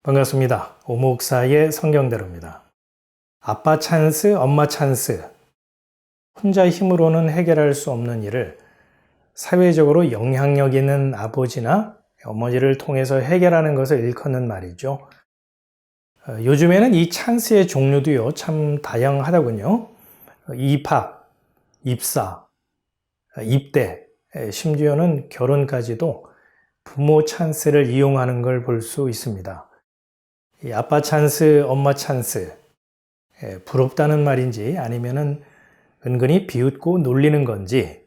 반갑습니다. 오목사의 성경대로입니다. 아빠 찬스, 엄마 찬스. 혼자 힘으로는 해결할 수 없는 일을 사회적으로 영향력 있는 아버지나 어머니를 통해서 해결하는 것을 일컫는 말이죠. 요즘에는 이 찬스의 종류도요, 참 다양하다군요. 입학, 입사, 입대, 심지어는 결혼까지도 부모 찬스를 이용하는 걸 볼 수 있습니다. 이 아빠 찬스, 엄마 찬스, 부럽다는 말인지 아니면은 은근히 비웃고 놀리는 건지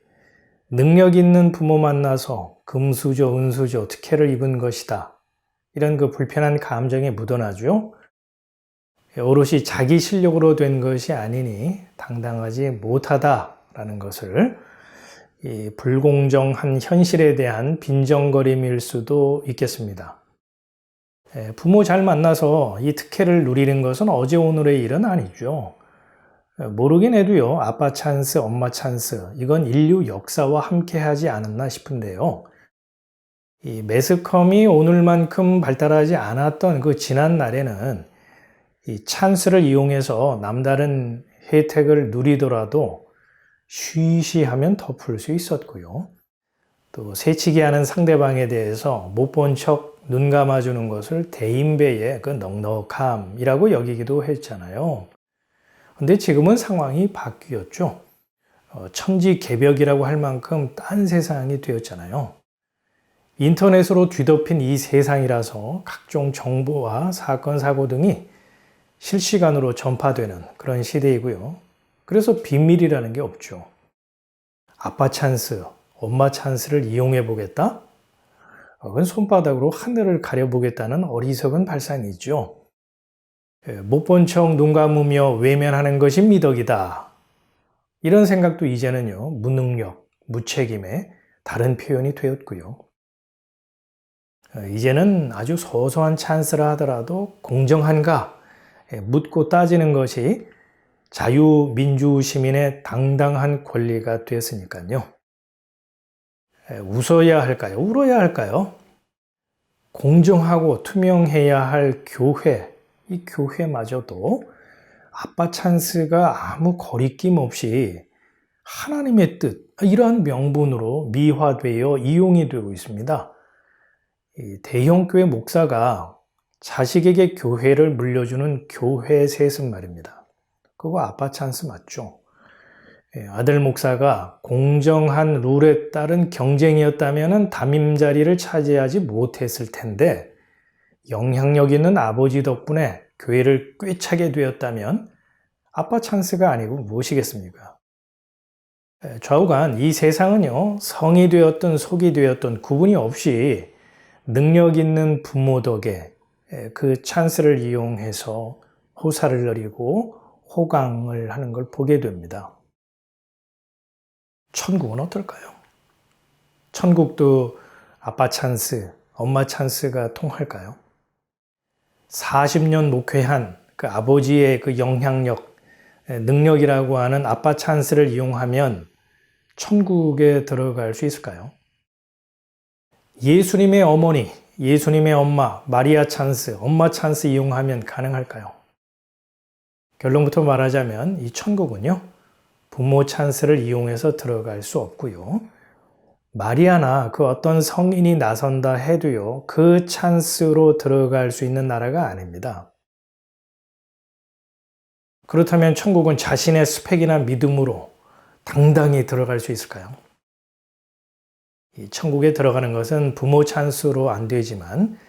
능력 있는 부모 만나서 금수저, 은수저, 특혜를 입은 것이다. 이런 그 불편한 감정이 묻어나죠. 오롯이 자기 실력으로 된 것이 아니니 당당하지 못하다라는 것을 이 불공정한 현실에 대한 빈정거림일 수도 있겠습니다. 부모 잘 만나서 이 특혜를 누리는 것은 어제 오늘의 일은 아니죠. 모르긴 해도요, 아빠 찬스, 엄마 찬스, 이건 인류 역사와 함께 하지 않았나 싶은데요. 이 매스컴이 오늘만큼 발달하지 않았던 그 지난 날에는 이 찬스를 이용해서 남다른 혜택을 누리더라도 쉬쉬하면 덮을 수 있었고요. 또 새치기 하는 상대방에 대해서 못 본 척 눈 감아주는 것을 대인배의 그 넉넉함이라고 여기기도 했잖아요. 근데 지금은 상황이 바뀌었죠. 천지개벽이라고 할 만큼 딴 세상이 되었잖아요. 인터넷으로 뒤덮인 이 세상이라서 각종 정보와 사건, 사고 등이 실시간으로 전파되는 그런 시대이고요. 그래서 비밀이라는 게 없죠. 아빠 찬스, 엄마 찬스를 이용해 보겠다? 그건 손바닥으로 하늘을 가려보겠다는 어리석은 발상이죠. 못 본 척 눈 감으며 외면하는 것이 미덕이다. 이런 생각도 이제는요, 무능력, 무책임의 다른 표현이 되었고요. 이제는 아주 소소한 찬스라 하더라도 공정한가 묻고 따지는 것이 자유민주 시민의 당당한 권리가 되었으니까요. 웃어야 할까요? 울어야 할까요? 공정하고 투명해야 할 교회, 이 교회마저도 아빠 찬스가 아무 거리낌 없이 하나님의 뜻, 이러한 명분으로 미화되어 이용이 되고 있습니다. 대형교회 목사가 자식에게 교회를 물려주는 교회 세습 말입니다. 그거 아빠 찬스 맞죠? 아들 목사가 공정한 룰에 따른 경쟁이었다면 담임 자리를 차지하지 못했을 텐데 영향력 있는 아버지 덕분에 교회를 꿰차게 되었다면 아빠 찬스가 아니고 무엇이겠습니까? 좌우간 이 세상은요, 성이 되었든 속이 되었든 구분이 없이 능력 있는 부모 덕에 그 찬스를 이용해서 호사를 누리고 호강을 하는 걸 보게 됩니다. 천국은 어떨까요? 천국도 아빠 찬스, 엄마 찬스가 통할까요? 40년 목회한 그 아버지의 그 영향력, 능력이라고 하는 아빠 찬스를 이용하면 천국에 들어갈 수 있을까요? 예수님의 어머니, 예수님의 엄마, 마리아 찬스, 엄마 찬스 이용하면 가능할까요? 결론부터 말하자면 이 천국은요, 부모 찬스를 이용해서 들어갈 수 없고요. 마리아나 그 어떤 성인이 나선다 해도요, 그 찬스로 들어갈 수 있는 나라가 아닙니다. 그렇다면 천국은 자신의 스펙이나 믿음으로 당당히 들어갈 수 있을까요? 이 천국에 들어가는 것은 부모 찬스로 안 되지만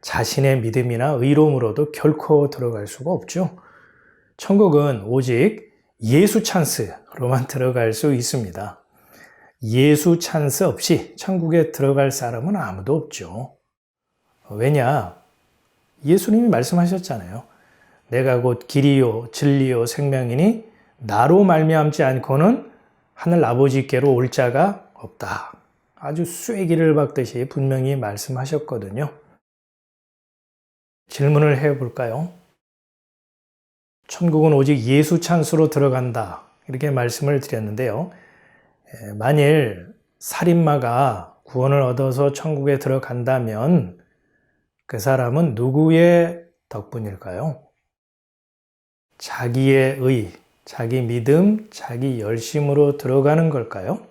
자신의 믿음이나 의로움으로도 결코 들어갈 수가 없죠. 천국은 오직 예수 찬스로만 들어갈 수 있습니다. 예수 찬스 없이 천국에 들어갈 사람은 아무도 없죠. 왜냐? 예수님이 말씀하셨잖아요. 내가 곧 길이요 진리요 생명이니 나로 말미암지 않고는 하늘 아버지께로 올 자가 없다. 아주 쐐기를 박듯이 분명히 말씀하셨거든요. 질문을 해볼까요? 천국은 오직 예수 찬스로 들어간다. 이렇게 말씀을 드렸는데요. 만일 살인마가 구원을 얻어서 천국에 들어간다면 그 사람은 누구의 덕분일까요? 자기의 의, 자기 믿음, 자기 열심으로 들어가는 걸까요?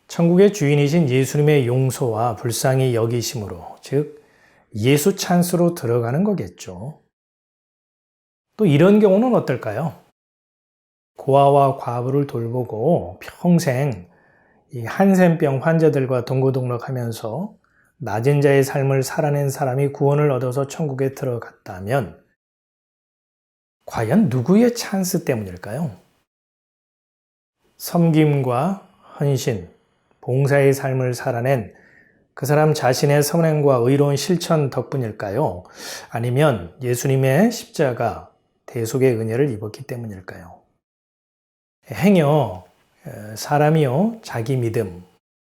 천국의 주인이신 예수님의 용서와 불쌍히 여기심으로, 즉 예수 찬스로 들어가는 거겠죠. 또 이런 경우는 어떨까요? 고아와 과부를 돌보고 평생 이 한센병 환자들과 동고동락하면서 낮은 자의 삶을 살아낸 사람이 구원을 얻어서 천국에 들어갔다면 과연 누구의 찬스 때문일까요? 섬김과 헌신, 봉사의 삶을 살아낸 그 사람 자신의 선행과 의로운 실천 덕분일까요? 아니면 예수님의 십자가, 대속의 은혜를 입었기 때문일까요? 행여 사람이요 자기 믿음,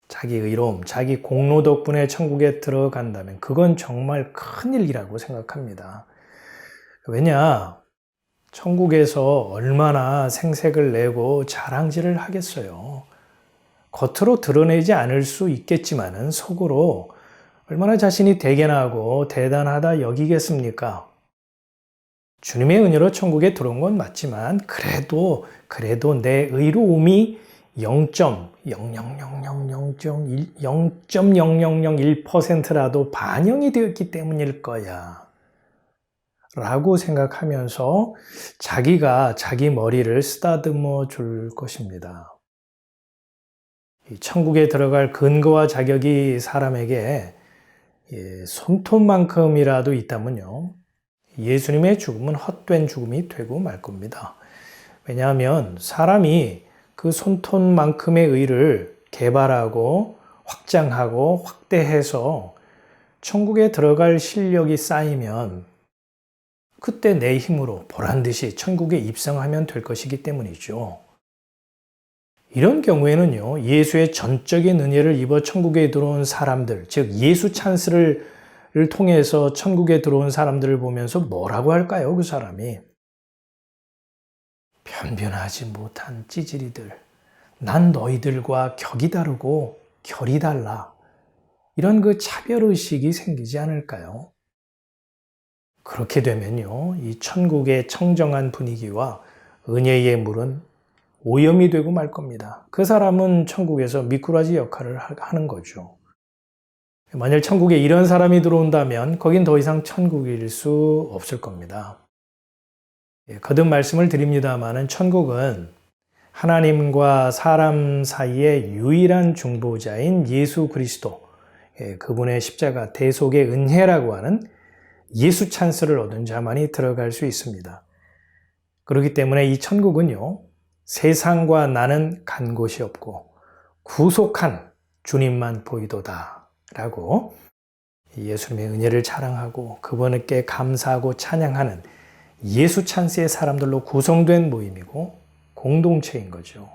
자기 의로움, 자기 공로 덕분에 천국에 들어간다면 그건 정말 큰일이라고 생각합니다. 왜냐? 천국에서 얼마나 생색을 내고 자랑질을 하겠어요. 겉으로 드러내지 않을 수 있겠지만은 속으로 얼마나 자신이 대견하고 대단하다 여기겠습니까? 주님의 은혜로 천국에 들어온 건 맞지만 그래도 내 의로움이 0.0000001%라도 반영이 되었기 때문일 거야 라고 생각하면서 자기가 자기 머리를 쓰다듬어 줄 것입니다. 천국에 들어갈 근거와 자격이 사람에게 손톱만큼이라도 있다면요, 예수님의 죽음은 헛된 죽음이 되고 말 겁니다. 왜냐하면 사람이 그 손톱만큼의 의를 개발하고 확장하고 확대해서 천국에 들어갈 실력이 쌓이면 그때 내 힘으로 보란듯이 천국에 입성하면 될 것이기 때문이죠. 이런 경우에는요, 예수의 전적인 은혜를 입어 천국에 들어온 사람들, 즉 예수 찬스를 통해서 천국에 들어온 사람들을 보면서 뭐라고 할까요? 그 사람이 변변하지 못한 찌질이들, 난 너희들과 격이 다르고 결이 달라, 이런 그 차별의식이 생기지 않을까요? 그렇게 되면요, 이 천국의 청정한 분위기와 은혜의 물은 오염이 되고 말 겁니다. 그 사람은 천국에서 미꾸라지 역할을 하는 거죠. 만일 천국에 이런 사람이 들어온다면 거긴 더 이상 천국일 수 없을 겁니다. 거듭 말씀을 드립니다마는 천국은 하나님과 사람 사이의 유일한 중보자인 예수 그리스도, 그분의 십자가 대속의 은혜라고 하는 예수 찬스를 얻은 자만이 들어갈 수 있습니다. 그렇기 때문에 이 천국은요, 세상과 나는 간 곳이 없고 구속한 주님만 보이도다 라고 예수님의 은혜를 자랑하고 그분께 감사하고 찬양하는 예수 찬스의 사람들로 구성된 모임이고 공동체인 거죠.